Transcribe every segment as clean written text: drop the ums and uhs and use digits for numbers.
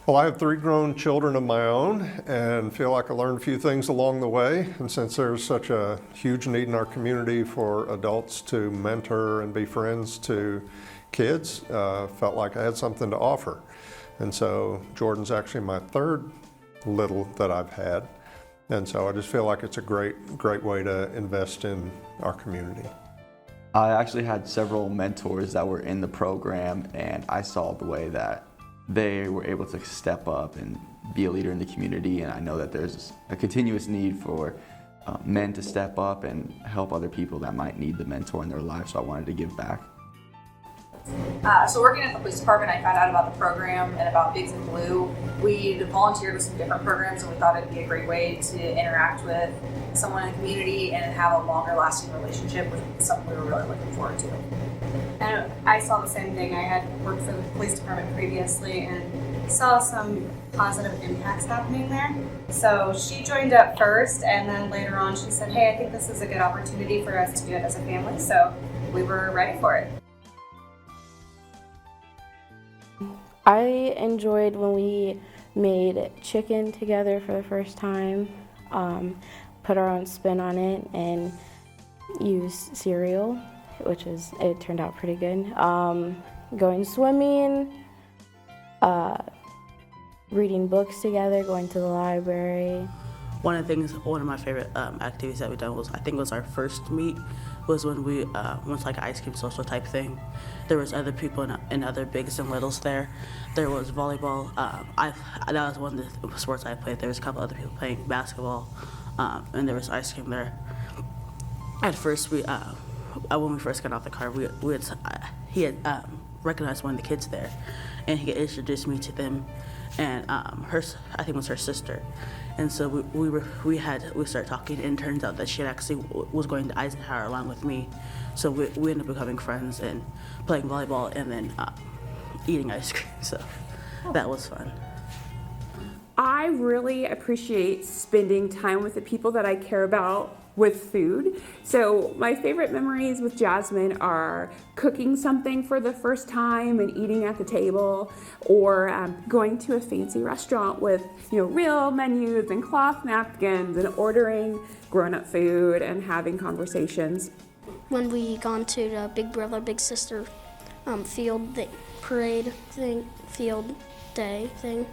Well, I have 3 grown children of my own and feel like I learned a few things along the way. And since there's such a huge need in our community for adults to mentor and be friends to kids, felt like I had something to offer. And so Jordan's actually my 3rd little that I've had. And so I just feel like it's a great way to invest in our community. I actually had several mentors that were in the program, and I saw the way that they were able to step up and be a leader in the community, and I know that there's a continuous need for men to step up and help other people that might need the mentor in their life, so I wanted to give back. So working at the police department, I found out about the program and about Bigs in Blue. We volunteered with some different programs, and we thought it'd be a great way to interact with someone in the community and have a longer lasting relationship, which is something we were really looking forward to. And I saw the same thing. I had worked for the police department previously and saw some positive impacts happening there. So she joined up first, and then later on she said, hey, I think this is a good opportunity for us to do it as a family. So we were ready for it. I enjoyed when we made chicken together for the first time, put our own spin on it, and used cereal, it turned out pretty good. Going swimming, reading books together, going to the library. One of my favorite activities that we done was, I think it was our first meet, was when we went like an ice cream social type thing. There was other people and other bigs and littles there. There was volleyball. That was one of the sports I played. There was a couple other people playing basketball, and there was ice cream there. At first, when we first got off the car, he had recognized one of the kids there, and he introduced me to them, and I think it was her sister. And so we started talking, and it turns out that she actually was going to Eisenhower along with me. So we ended up becoming friends and playing volleyball and then eating ice cream. So that was fun. I really appreciate spending time with the people that I care about with food. So my favorite memories with Jasmine are cooking something for the first time and eating at the table, or going to a fancy restaurant with real menus and cloth napkins and ordering grown-up food and having conversations. When we gone to the Big Brother Big Sister field parade thing, field day thing,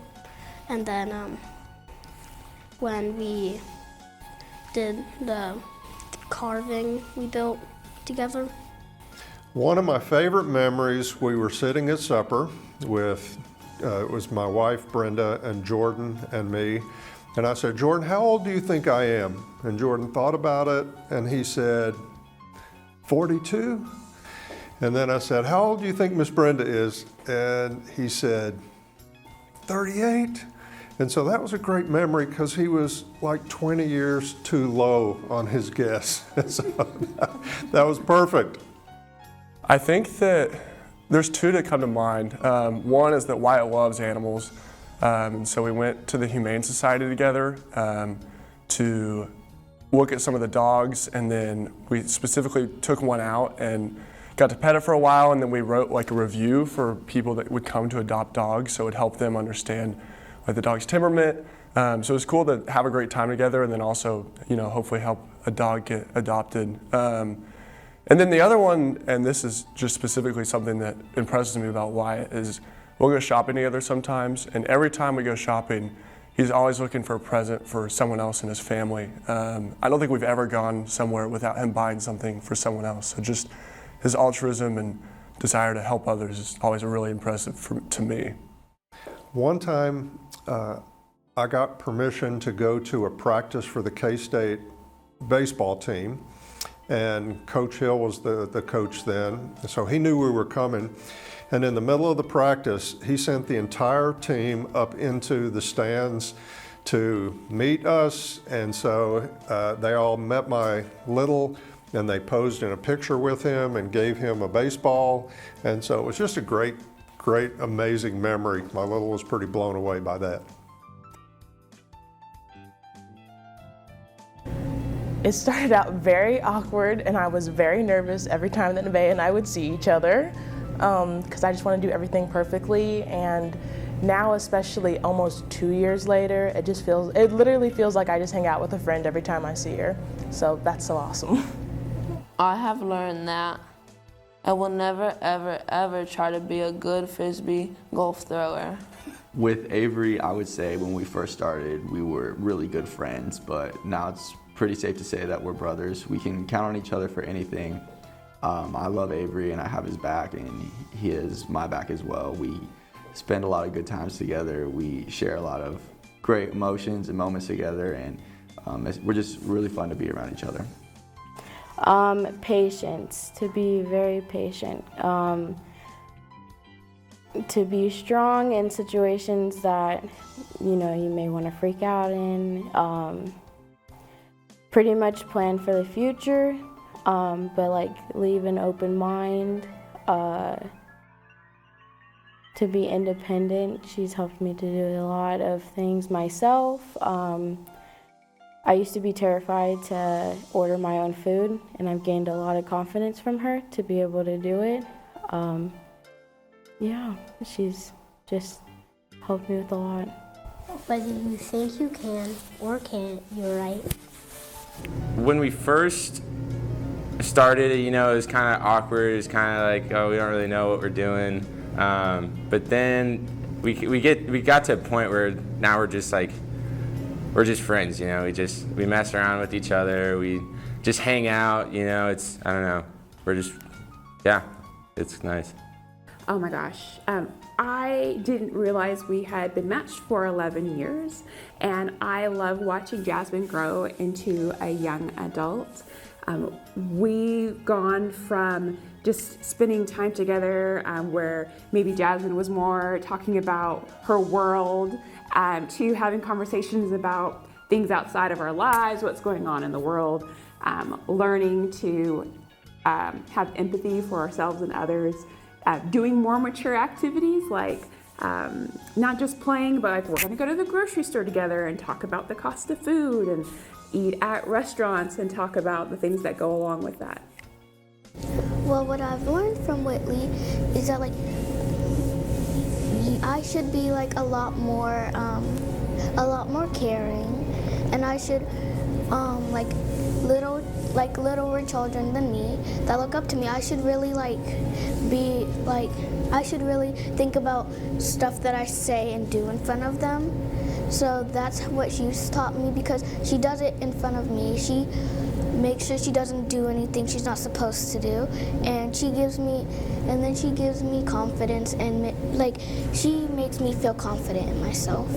and then when we did the carving we built together. One of my favorite memories, we were sitting at supper with, it was my wife Brenda and Jordan and me, and I said, Jordan, how old do you think I am? And Jordan thought about it and he said, 42? And then I said, how old do you think Miss Brenda is? And he said, 38? And so that was a great memory because he was like 20 years too low on his guess. So that was perfect. I think that there's 2 that come to mind. One is that Wyatt loves animals. And so we went to the Humane Society together to look at some of the dogs, and then we specifically took one out and got to pet it for a while, and then we wrote like a review for people that would come to adopt dogs, so it would help them understand like the dog's temperament. So it was cool to have a great time together, and then also, hopefully help a dog get adopted. And then the other one, and this is just specifically something that impresses me about Wyatt, is we'll go shopping together sometimes, and every time we go shopping, he's always looking for a present for someone else in his family. I don't think we've ever gone somewhere without him buying something for someone else. So just his altruism and desire to help others is always really impressive to me. One time, I got permission to go to a practice for the K-State baseball team, and Coach Hill was the coach then, so he knew we were coming. And in the middle of the practice, he sent the entire team up into the stands to meet us, and so they all met my little, and they posed in a picture with him and gave him a baseball, and so it was just a great, amazing memory. My little was pretty blown away by that. It started out very awkward, and I was very nervous every time that Nevaeh and I would see each other, because I just want to do everything perfectly, and now, especially almost 2 years later, it literally feels like I just hang out with a friend every time I see her. So that's so awesome. I have learned that I will never, ever, ever try to be a good Frisbee golf thrower. With Avery, I would say when we first started, we were really good friends, but now it's pretty safe to say that we're brothers. We can count on each other for anything. I love Avery and I have his back, and he has my back as well. We spend a lot of good times together. We share a lot of great emotions and moments together, and we're just really fun to be around each other. Patience, to be very patient. To be strong in situations that, you may want to freak out in. Pretty much plan for the future, but leave an open mind. To be independent. She's helped me to do a lot of things myself. I used to be terrified to order my own food, and I've gained a lot of confidence from her to be able to do it. Yeah, she's just helped me with a lot. Whether you think you can or can't, you're right. When we first started, it was kind of awkward. It was kind of like, oh, we don't really know what we're doing. But then we got to a point where now we're just friends. We mess around with each other. We just hang out. It's, I don't know. It's nice. Oh my gosh. I didn't realize we had been matched for 11 years, and I love watching Jasmine grow into a young adult. We've gone from just spending time together where maybe Jasmine was more talking about her world to having conversations about things outside of our lives, what's going on in the world, learning to have empathy for ourselves and others, doing more mature activities like not just playing, but we're gonna go to the grocery store together and talk about the cost of food, and eat at restaurants and talk about the things that go along with that. Well, what I've learned from Whitley is that I should be a lot more caring, and I should littler children than me that look up to me, I should really I should really think about stuff that I say and do in front of them. So that's what she's taught me, because she does it in front of me. She makes sure she doesn't do anything she's not supposed to do, and she gives me confidence, and she makes me feel confident in myself.